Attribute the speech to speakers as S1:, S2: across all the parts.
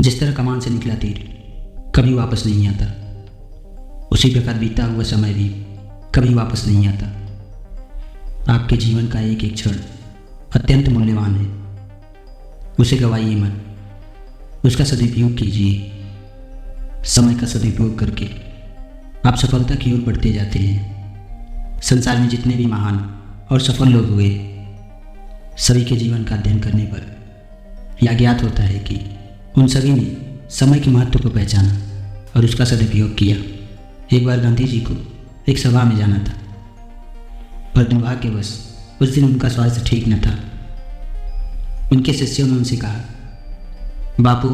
S1: जिस तरह कमान से निकला तीर कभी वापस नहीं आता, उसी प्रकार बीता हुआ समय भी कभी वापस नहीं आता। आपके जीवन का एक एक क्षण अत्यंत मूल्यवान है, उसे गवाइए मत, उसका सदुपयोग कीजिए। समय का सदुपयोग करके आप सफलता की ओर बढ़ते जाते हैं। संसार में जितने भी महान और सफल लोग हुए, सभी के जीवन का अध्ययन करने पर यह ज्ञात होता है कि उन सभी ने समय के महत्व को पहचाना और उसका सदुपयोग किया। एक बार गांधी जी को एक सभा में जाना था, पर दुर्भाग्यवश उस दिन उनका स्वास्थ्य ठीक न था। उनके शिष्यों ने उनसे कहा, बापू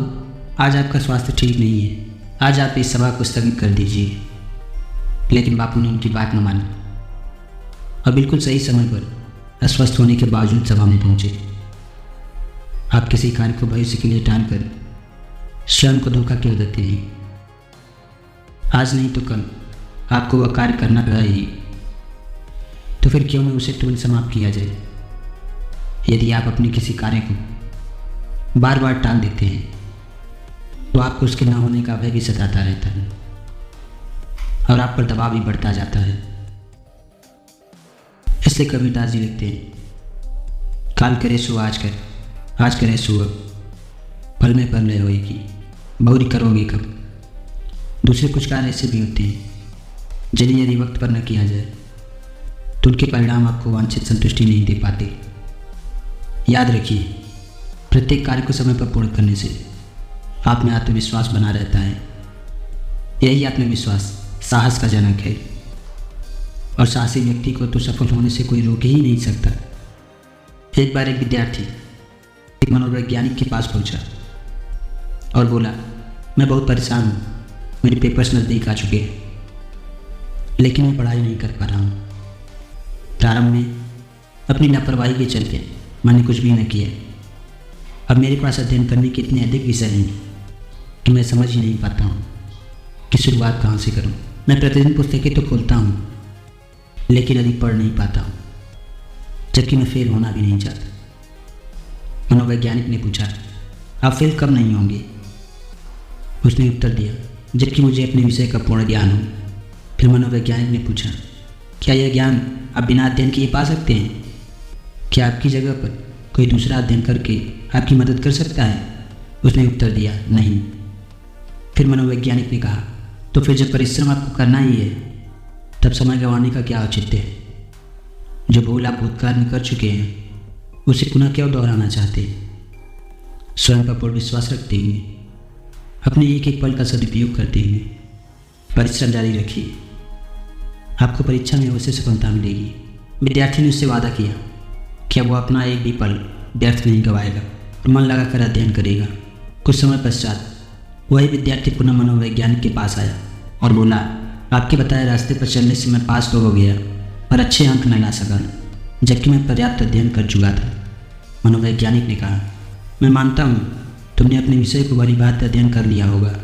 S1: आज आपका स्वास्थ्य ठीक नहीं है, आज आप इस सभा को स्थगित कर दीजिए। लेकिन बापू ने उनकी बात न मानी और बिल्कुल सही समय पर अस्वस्थ होने के बावजूद सभा में पहुंचे। आप किसी कार्य को भविष्य के लिए टालकर स्वयं को धोखा क्यों देते हैं? आज नहीं तो कल आपको वह कार्य करना ही, तो फिर क्यों न उसे तुरंत समाप्त किया जाए। यदि आप अपने किसी कार्य को बार बार टाल देते हैं तो आपको उसके न होने का भय भी सताता रहता है और आप पर दबाव भी बढ़ता जाता है। इसलिए कबीरदास जी लिखते हैं, काल करे सो आज कर, आज करे सो अब, पल में पल लय होएगी, बहुरी करोगे कब। दूसरे कुछ कार्य ऐसे भी होते हैं जिन्हें यदि वक्त पर न किया जाए तो उनके परिणाम आपको वांछित संतुष्टि नहीं दे पाते। याद रखिए, प्रत्येक कार्य को समय पर पूर्ण करने से आप में आत्मविश्वास बना रहता है। यही आत्मविश्वास साहस का जनक है और साहसी व्यक्ति को तो सफल होने से कोई रोक ही नहीं सकता। एक बार एक विद्यार्थी एक मनोवैज्ञानिक के पास पहुंचा और बोला, मैं बहुत परेशान हूँ, मेरे पेपर्स नज़दीक आ चुके हैं, लेकिन मैं पढ़ाई नहीं कर पा रहा हूँ। प्रारंभ में अपनी लापरवाही के चलते मैंने कुछ भी न किया। अब मेरे पास अध्ययन करने के इतने अधिक विषय हैं कि मैं समझ ही नहीं पाता हूँ कि शुरुआत कहाँ से करूँ। मैं प्रतिदिन पुस्तकें तो खोलता हूँ, लेकिन अधिक पढ़ नहीं पाता हूँ, जबकि मैं फेल होना भी नहीं चाहता। मनोवैज्ञानिक ने पूछा, आप फेल कब नहीं होंगे? उसने उत्तर दिया, जबकि मुझे अपने विषय का पूर्ण ज्ञान हो। फिर मनोवैज्ञानिक ने पूछा, क्या यह ज्ञान आप बिना अध्ययन किए पा सकते हैं? क्या आपकी जगह पर कोई दूसरा अध्ययन करके आपकी मदद कर सकता है? उसने उत्तर दिया, नहीं। फिर मनोवैज्ञानिक ने कहा, तो फिर जब परिश्रम आपको करना ही है, तब समय गंवाने का क्या औचित्य है? जो भूल आप भूतकाल में कर चुके हैं उसे पुनः क्यों दोहराना चाहते हैं? स्वयं पर पूर्ण विश्वास रखते हुए, अपने एक एक पल का सदुपयोग करते हुए परिश्रम जारी रखिए। आपको परीक्षा में अवश्य सफलता मिलेगी। विद्यार्थी ने उससे वादा किया कि अब वो अपना एक भी पल व्यर्थ नहीं गवाएगा और मन लगाकर अध्ययन करेगा। कुछ समय पश्चात वही विद्यार्थी पुनः मनोवैज्ञानिक के पास आया और बोला, आपके बताए रास्ते पर चलने से मैं पास तो हो गया, पर अच्छे अंक न ला सका, जबकि मैं पर्याप्त अध्ययन कर चुका था। मनोवैज्ञानिक ने कहा, मैं मानता हूँ तुमने अपने विषय को भली बात अध्ययन कर लिया होगा,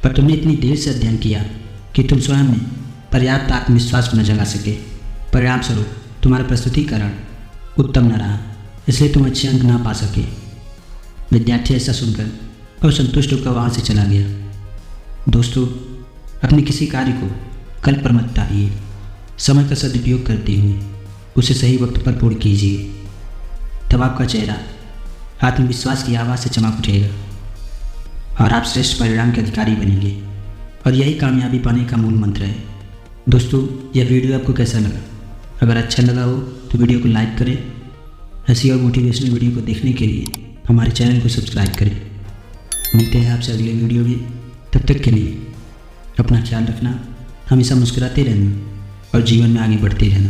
S1: पर तुमने इतनी देर से अध्ययन किया कि तुम स्वयं में पर्याप्त आत्मविश्वास न जगा सके। परिणाम स्वरूप तुम्हारा प्रस्तुतिकरण उत्तम न रहा, इसलिए तुम अच्छे अंक ना पा सके। विद्यार्थी ऐसा सुनकर असंतुष्ट होकर वहाँ से चला गया। दोस्तों, अपने किसी कार्य को कल पर मत टालिए। समय का सदुपयोग करते हुए उसे सही वक्त पर पूर्ण कीजिए। तब आपका चेहरा आत्मविश्वास की आवाज़ से चमक उठेगा और आप श्रेष्ठ परिणाम के अधिकारी बनेंगे। और यही कामयाबी पाने का मूल मंत्र है। दोस्तों, यह वीडियो आपको कैसा लगा? अगर अच्छा लगा हो तो वीडियो को लाइक करें। ऐसी और मोटिवेशनल वीडियो को देखने के लिए हमारे चैनल को सब्सक्राइब करें। मिलते हैं आपसे अगले वीडियो में। तब तक के लिए अपना ख्याल रखना, हमेशा मुस्कुराते रहना और जीवन में आगे बढ़ते रहना।